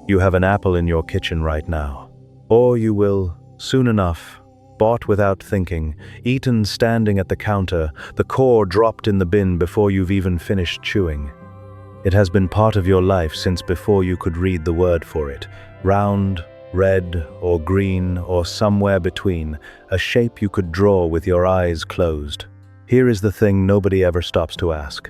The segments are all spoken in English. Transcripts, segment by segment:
You have an apple in your kitchen right now. Or you will, soon enough, bought without thinking, eaten standing at the counter, the core dropped in the bin before you've even finished chewing. It has been part of your life since before you could read the word for it. Round, red, or green, or somewhere between, a shape you could draw with your eyes closed. Here is the thing nobody ever stops to ask.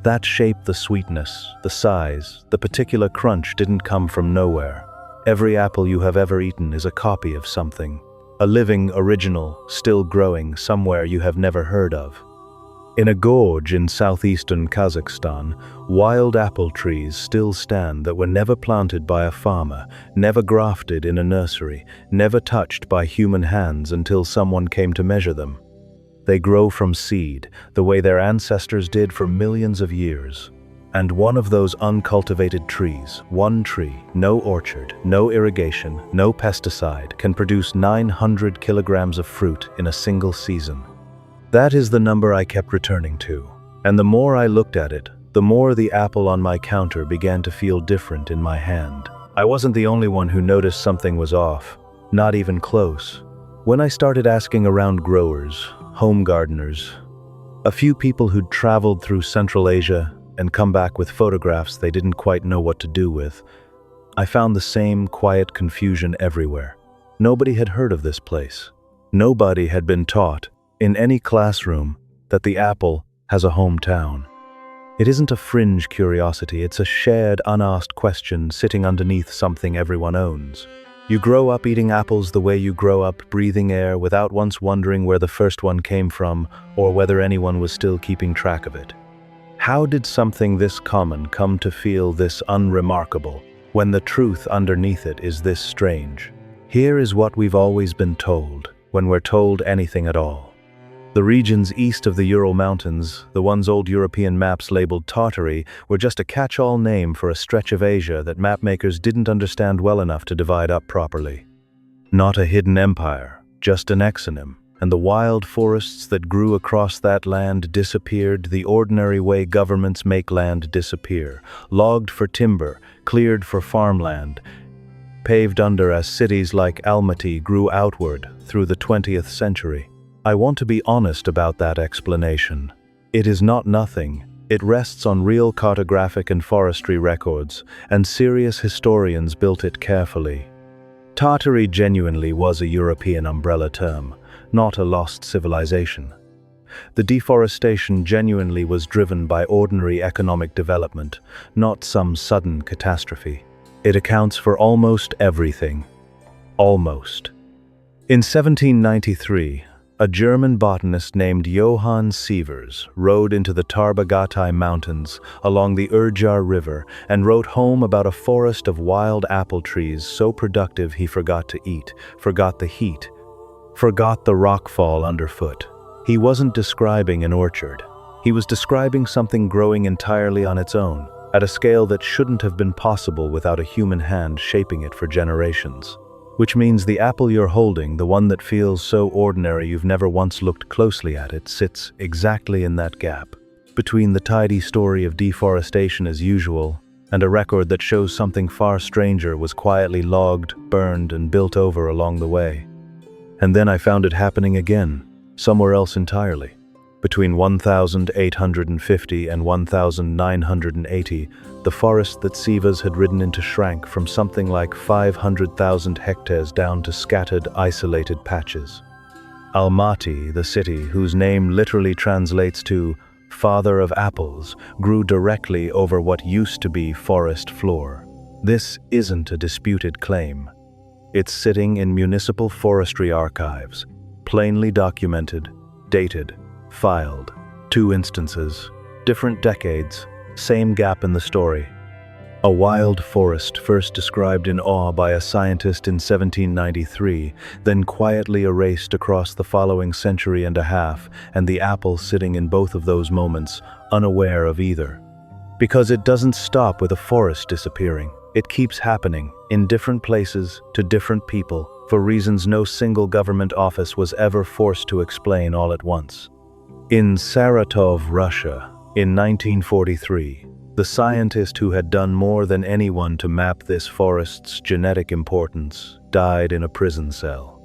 That shape, the sweetness, the size, the particular crunch didn't come from nowhere. Every apple you have ever eaten is a copy of something. A living original, still growing somewhere you have never heard of. In a gorge in southeastern Kazakhstan, wild apple trees still stand that were never planted by a farmer, never grafted in a nursery, never touched by human hands until someone came to measure them. They grow from seed, the way their ancestors did for millions of years. And one of those uncultivated trees, one tree, no orchard, no irrigation, no pesticide, can produce 900 kilograms of fruit in a single season. That is the number I kept returning to. And the more I looked at it, the more the apple on my counter began to feel different in my hand. I wasn't the only one who noticed something was off, not even close. When I started asking around growers, home gardeners, a few people who'd traveled through Central Asia and come back with photographs they didn't quite know what to do with, I found the same quiet confusion everywhere. Nobody had heard of this place. Nobody had been taught, in any classroom, that the apple has a hometown. It isn't a fringe curiosity, it's a shared, unasked question sitting underneath something everyone owns. You grow up eating apples the way you grow up breathing air without once wondering where the first one came from or whether anyone was still keeping track of it. How did something this common come to feel this unremarkable when the truth underneath it is this strange? Here is what we've always been told, when we're told anything at all. The regions east of the Ural Mountains, the ones old European maps labeled Tartary, were just a catch-all name for a stretch of Asia that mapmakers didn't understand well enough to divide up properly. Not a hidden empire, just an exonym, and the wild forests that grew across that land disappeared the ordinary way governments make land disappear, logged for timber, cleared for farmland, paved under as cities like Almaty grew outward through the 20th century. I want to be honest about that explanation. It is not nothing. It rests on real cartographic and forestry records, and serious historians built it carefully. Tartary genuinely was a European umbrella term, not a lost civilization. The deforestation genuinely was driven by ordinary economic development, not some sudden catastrophe. It accounts for almost everything. Almost. In 1793, a German botanist named Johann Sievers rode into the Tarbagatai Mountains along the Urjar River and wrote home about a forest of wild apple trees so productive he forgot to eat, forgot the heat, forgot the rockfall underfoot. He wasn't describing an orchard. He was describing something growing entirely on its own, at a scale that shouldn't have been possible without a human hand shaping it for generations. Which means the apple you're holding, the one that feels so ordinary you've never once looked closely at it, sits exactly in that gap, between the tidy story of deforestation as usual and a record that shows something far stranger was quietly logged, burned, and built over along the way. And then I found it happening again, somewhere else entirely. Between 1,850 and 1,980, the forest that Sievers had ridden into shrank from something like 500,000 hectares down to scattered, isolated patches. Almaty, the city, whose name literally translates to "Father of Apples," grew directly over what used to be forest floor. This isn't a disputed claim. It's sitting in municipal forestry archives, plainly documented, dated, filed. 2 instances, different decades, same gap in the story. A wild forest first described in awe by a scientist in 1793, then quietly erased across the following century and a half, and the apple sitting in both of those moments, unaware of either. Because it doesn't stop with a forest disappearing. It keeps happening, in different places, to different people, for reasons no single government office was ever forced to explain all at once. In Saratov, Russia, in 1943, The scientist who had done more than anyone to map this forest's genetic importance died in a prison cell.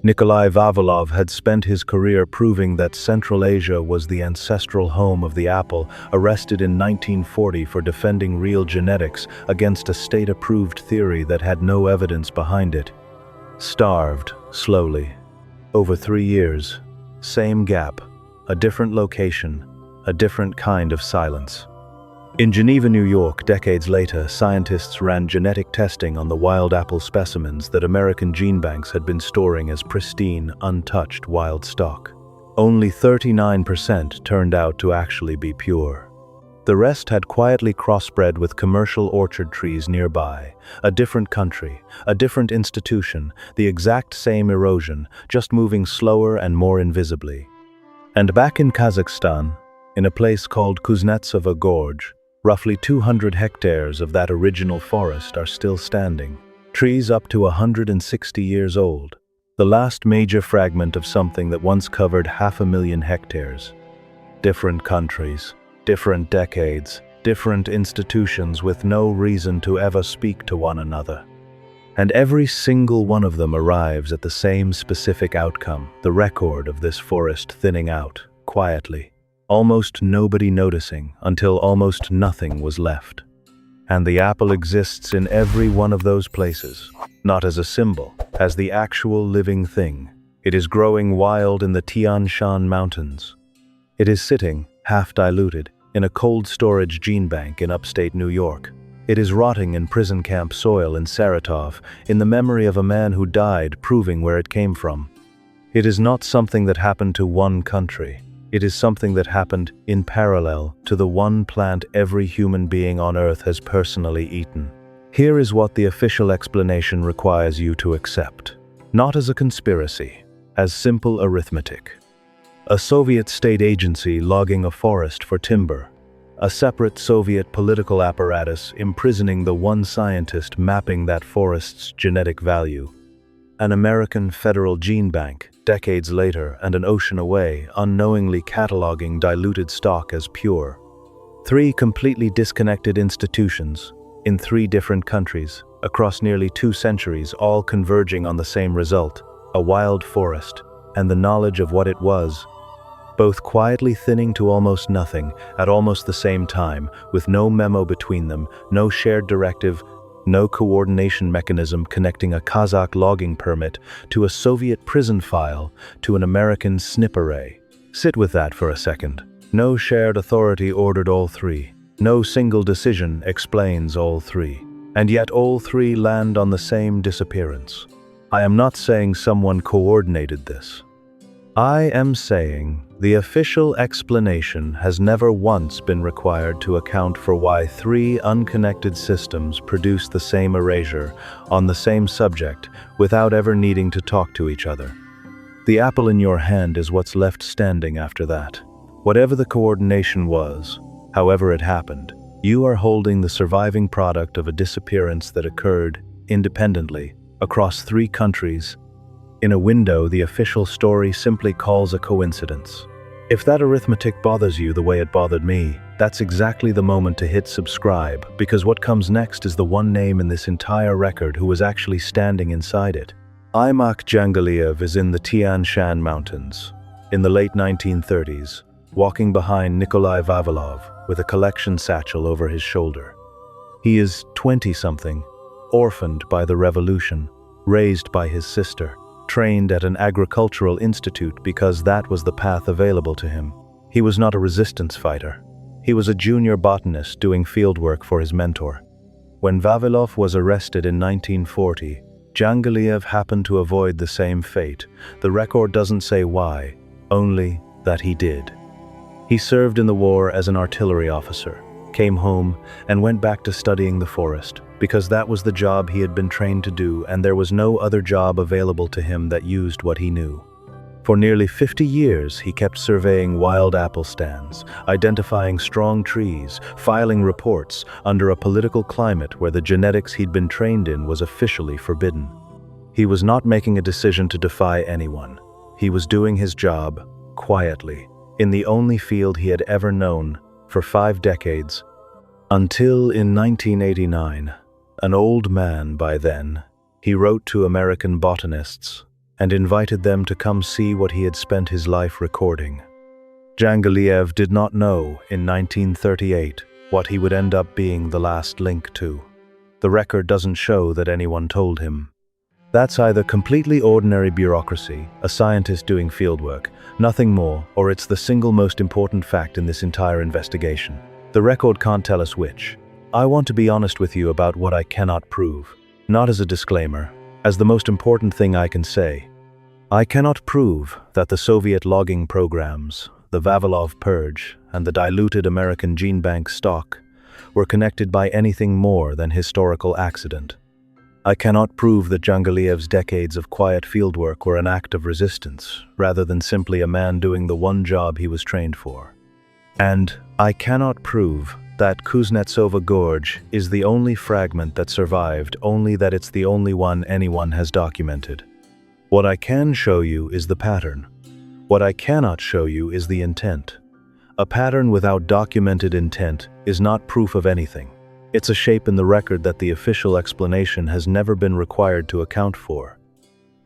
Nikolai Vavilov had spent his career proving that Central Asia was the ancestral home of the apple, arrested in 1940 for defending real genetics against a state-approved theory that had no evidence behind it. Starved, slowly. Over 3 years. Same gap, a different location, a different kind of silence. In Geneva, New York, decades later, scientists ran genetic testing on the wild apple specimens that American genebanks had been storing as pristine, untouched wild stock. Only 39% turned out to actually be pure. The rest had quietly crossbred with commercial orchard trees nearby, a different country, a different institution, the exact same erosion, just moving slower and more invisibly. And back in Kazakhstan, in a place called Kuznetsova Gorge, roughly 200 hectares of that original forest are still standing, trees up to 160 years old, the last major fragment of something that once covered 500,000 hectares. Different countries, different decades, different institutions with no reason to ever speak to one another. And every single one of them arrives at the same specific outcome, the record of this forest thinning out, quietly. Almost nobody noticing until almost nothing was left. And the apple exists in every one of those places, not as a symbol, as the actual living thing. It is growing wild in the Tian Shan Mountains. It is sitting, half diluted, in a cold storage genebank in upstate New York. It is rotting in prison camp soil in Saratov, in the memory of a man who died, proving where it came from. It is not something that happened to one country. It is something that happened in parallel to the one plant every human being on Earth has personally eaten. Here is what the official explanation requires you to accept. Not as a conspiracy, as simple arithmetic. A Soviet state agency logging a forest for timber. A separate Soviet political apparatus imprisoning the one scientist mapping that forest's genetic value. An American federal gene bank, decades later and an ocean away, unknowingly cataloging diluted stock as pure. 3 completely disconnected institutions, in 3 different countries, across nearly 2 centuries, all converging on the same result, a wild forest, and the knowledge of what it was, both quietly thinning to almost nothing, at almost the same time, with no memo between them, no shared directive, no coordination mechanism connecting a Kazakh logging permit to a Soviet prison file to an American snip array. Sit with that for a second. No shared authority ordered all 3. No single decision explains all 3. And yet all 3 land on the same disappearance. I am not saying someone coordinated this. I am saying the official explanation has never once been required to account for why 3 unconnected systems produce the same erasure on the same subject without ever needing to talk to each other. The apple in your hand is what's left standing after that. Whatever the coordination was, however it happened, you are holding the surviving product of a disappearance that occurred independently across 3 countries. In a window, the official story simply calls a coincidence. If that arithmetic bothers you the way it bothered me, that's exactly the moment to hit subscribe, because what comes next is the one name in this entire record who was actually standing inside it. Aymak Jangaliev is in the Tian Shan Mountains, in the late 1930s, walking behind Nikolai Vavilov with a collection satchel over his shoulder. He is 20-something, orphaned by the revolution, raised by his sister, trained at an agricultural institute because that was the path available to him. He was not a resistance fighter. He was a junior botanist doing fieldwork for his mentor. When Vavilov was arrested in 1940, Jangaliev happened to avoid the same fate. The record doesn't say why, only that he did. He served in the war as an artillery officer, came home, and went back to studying the forest, because that was the job he had been trained to do, and there was no other job available to him that used what he knew. For nearly 50 years, he kept surveying wild apple stands, identifying strong trees, filing reports under a political climate where the genetics he'd been trained in was officially forbidden. He was not making a decision to defy anyone. He was doing his job, quietly, in the only field he had ever known, for 5 decades, Until in 1989, an old man by then, he wrote to American botanists and invited them to come see what he had spent his life recording. Jangaliev did not know in 1938 what he would end up being the last link to. The record doesn't show that anyone told him. That's either completely ordinary bureaucracy, a scientist doing fieldwork, nothing more, or it's the single most important fact in this entire investigation. The record can't tell us which. I want to be honest with you about what I cannot prove, not as a disclaimer, as the most important thing I can say. I cannot prove that the Soviet logging programs, the Vavilov purge, and the diluted American genebank stock were connected by anything more than historical accident. I cannot prove that Jangaliev's decades of quiet fieldwork were an act of resistance, rather than simply a man doing the one job he was trained for. And I cannot prove that Kuznetsova Gorge is the only fragment that survived, only that it's the only one anyone has documented. What I can show you is the pattern. What I cannot show you is the intent. A pattern without documented intent is not proof of anything. It's a shape in the record that the official explanation has never been required to account for.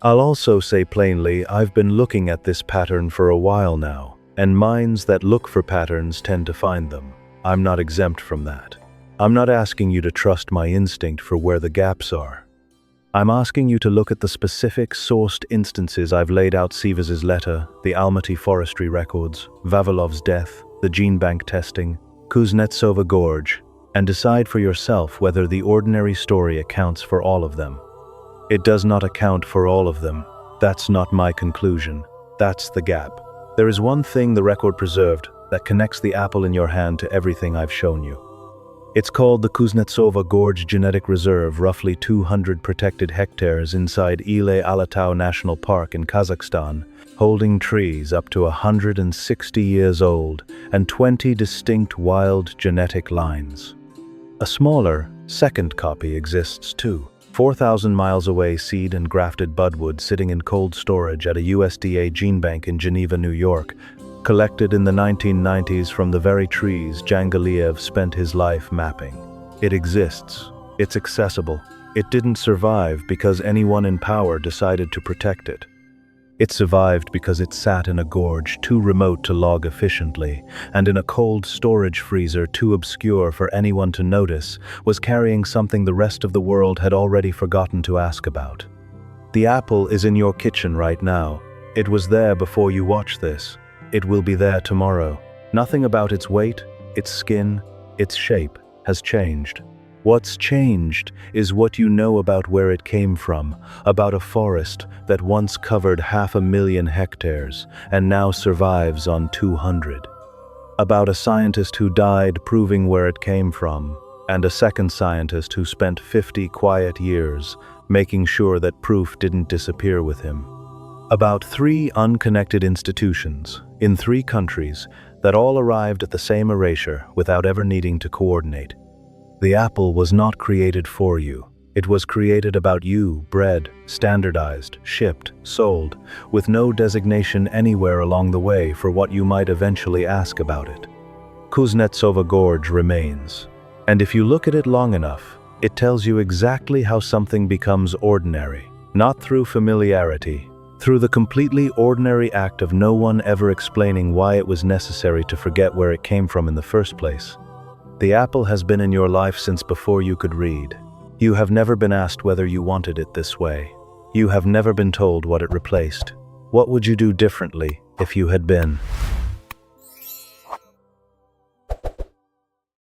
I'll also say plainly, I've been looking at this pattern for a while now, and minds that look for patterns tend to find them. I'm not exempt from that. I'm not asking you to trust my instinct for where the gaps are. I'm asking you to look at the specific sourced instances I've laid out: Sivas's letter, the Almaty forestry records, Vavilov's death, the genebank testing, Kuznetsova Gorge, and decide for yourself whether the ordinary story accounts for all of them. It does not account for all of them. That's not my conclusion. That's the gap. There is one thing the record preserved that connects the apple in your hand to everything I've shown you. It's called the Kuznetsova Gorge Genetic Reserve, roughly 200 protected hectares inside Ile-Alatau National Park in Kazakhstan, holding trees up to 160 years old and 20 distinct wild genetic lines. A smaller, second copy exists too. 4,000 miles away, seed and grafted budwood sitting in cold storage at a USDA genebank in Geneva, New York, collected in the 1990s from the very trees Jangaliev spent his life mapping. It exists. It's accessible. It didn't survive because anyone in power decided to protect it. It survived because it sat in a gorge too remote to log efficiently, and in a cold storage freezer too obscure for anyone to notice, was carrying something the rest of the world had already forgotten to ask about. The apple is in your kitchen right now. It was there before you watch this. It will be there tomorrow. Nothing about its weight, its skin, its shape has changed. What's changed is what you know about where it came from, about a forest that once covered 500,000 hectares and now survives on 200. About a scientist who died proving where it came from, and a second scientist who spent 50 quiet years making sure that proof didn't disappear with him. About 3 unconnected institutions in 3 countries that all arrived at the same erasure without ever needing to coordinate. The apple was not created for you. It was created about you, bred, standardized, shipped, sold, with no designation anywhere along the way for what you might eventually ask about it. Kuznetsova Gorge remains, and if you look at it long enough, it tells you exactly how something becomes ordinary, not through familiarity, through the completely ordinary act of no one ever explaining why it was necessary to forget where it came from in the first place. The apple has been in your life since before you could read. You have never been asked whether you wanted it this way. You have never been told what it replaced. What would you do differently if you had been?